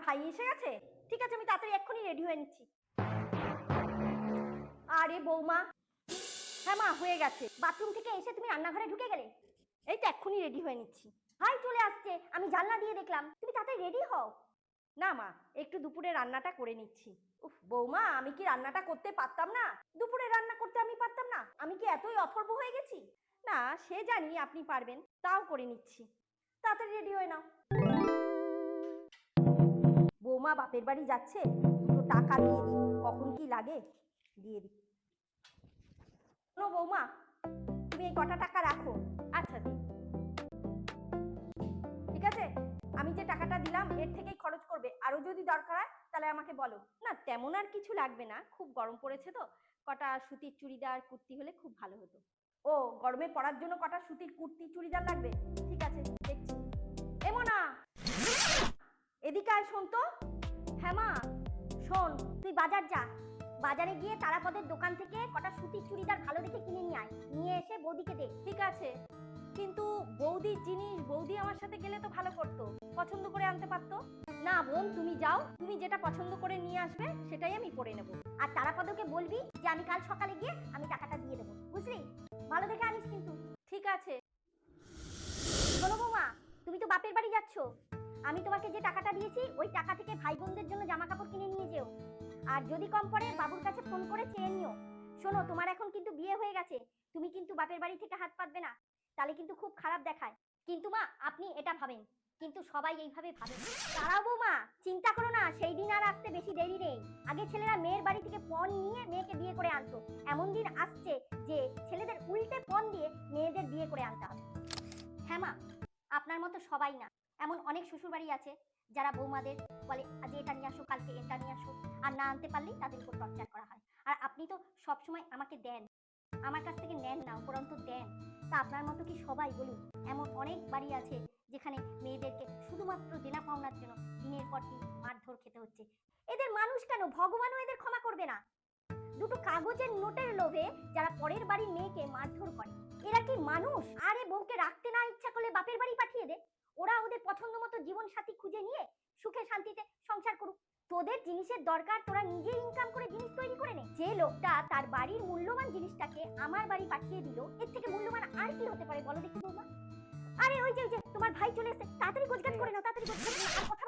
ভাই এসে গেছে? ঠিক আছে, আমি তাড়াতাড়ি এক্ষুনি রেডি হয়ে নিচ্ছি। আরে বৌমা, হ্যাঁ মা, হয়ে গেছে। বাথরুম থেকে এসে তুমি রান্নাঘরে ঢুকে গেলে? এই তো এক্ষুনি রেডি হয়ে নিচ্ছি। ভাই চলে আসছে, আমি জানলা দিয়ে দেখলাম। তুমি তাড়াতাড়ি রেডি হও। না মা, একটু দুপুরে রান্নাটা করে নিচ্ছি। উফ বৌমা, আমি কি রান্নাটা করতে পারতাম না? দুপুরে রান্না করতে আমি পারতাম না? আমি কি এতই অথর্ব হয়ে গেছি? না, সে জানি আপনি পারবেন, তাও করে নিচ্ছি। তাড়াতাড়ি রেডি হয়ে নাও। বৌমা বাপের বাড়ি যাচ্ছে, দুটো টাকা দিয়ে দিই, কখন কি লাগে দিয়ে দিই। শোনো বৌমা, তুমি এই কটা টাকা রাখো। আচ্ছা দিই। ঠিক আছে, আমি যে টাকাটা দিলাম এর থেকেই খরচ করবে। আরো যদি দরকার হয় তাহলে আমাকে বলো। না তেমন আর কিছু লাগবে না, খুব গরম পড়েছে তো, কটা সুতির চুড়িদার কুর্তি হলে খুব ভালো হতো। ও, গরমে পরার জন্য কটা সুতির কুর্তি চুড়িদার লাগবে? ঠিক আছে, দেখছি। এমো না, এদিকে আয়, শোন তো। হ্যাঁ মা, শোন, তুই বাজার যা, বাজারে গিয়ে তারাপদের দোকান থেকে কটা সুতির চুড়িদার ভালো দেখে কিনে নিয়ে আয়, নিয়ে এসে বৌদিকে দে। ঠিক আছে, কিন্তু বৌদির জিনিস বৌদি আমার সাথে গেলে তো ভালো করতো, পছন্দ করে আনতে পারতো। না বোন, তুমি যাও, তুমি যেটা পছন্দ করে নিয়ে আসবে সেটাই আমি পরে নেব। আর তারাপদকে বলবি যে আমি কাল সকালে গিয়ে আমি টাকাটা দিয়ে দেবো, বুঝলি? ভালো দেখে আনিস কিন্তু। ঠিক আছে। শোনো বৌমা, তুমি তো বাপের বাড়ি যাচ্ছ, আমি তোমাকে যে টাকাটা দিয়েছি ওই টাকা থেকে ভাই বোনদের জন্য জামা কাপড় কিনে নিয়ে যেও। আর যদি কম পড়ে বাবুর কাছে ফোন করে চেয়ে নিও। শোনো, তোমার এখন কিন্তু বিয়ে হয়ে গেছে, তুমি কিন্তু বাপের বাড়ি থেকে হাত পাতবে না, তাহলে কিন্তু খুব খারাপ দেখায়। কিন্তু মা, আপনি এটা ভাবেন, কিন্তু সবাই এইভাবে ভাবে। দাঁড়াও বৌমা, চিন্তা করো না, সেই দিন আর আসতে বেশি দেরি নেই। আগে ছেলেরা মেয়ের বাড়ি থেকে পণ নিয়ে মেয়েকে বিয়ে করে আনতো, এমন দিন আসছে যে ছেলেদের উল্টে পণ দিয়ে মেয়েদের বিয়ে করে আনতে হবে। হ্যাঁ মা, আপনার মতো সবাই না, এমন অনেক শ্বশুর বাড়ি আছে যারা বৌমাদের বলে আজ এটা নিয়ে আসো, কালকে এটা নিয়ে আসো, আর না আনতে পারলেই তাদের উপর টর্চার করা হয়। আর আপনি তো সবসময় আমাকে দেন, আমার কাছ থেকে নেন না, উপরন্ত দেন। তা আপনার মতো কি সবাই বলুন? এমন অনেক বাড়ি আছে যেখানে মেয়েদেরকে শুধুমাত্র দেনা পাওনার জন্য দিনের পর দিন মারধর খেতে হচ্ছে। এদের মানুষ কেন, ভগবানও এদের ক্ষমা করবে না। দুটো কাগজের নোটের লোভে যারা পরের বাড়ির মেয়েকে মারধর করে, এরা কি মানুষ? আরে বউকে রাখতে না ইচ্ছা করলে বাপের বাড়ি পাঠিয়ে দে, ওরা ওদের পছন্দ মতো জীবন সাথী খুঁজে নিয়ে সুখে শান্তিতে সংসার করুক। তোদের জিনিসের দরকার, তোরা নিজেই ইনকাম করে জিনিস তৈরি করে নে। যে লোকটা তার বাড়ির মূল্যবান জিনিসটাকে আমার বাড়ি পাঠিয়ে দিল, এর থেকে মূল্যবান আর কি হতে পারে বলো দেখি বৌমা? আরে ওই যে তোমার ভাই চলে এসেছে, তাড়াতাড়ি গোছগাছ করে নাও, তাড়াতাড়ি গোছগাছ করে নাও, আর কথা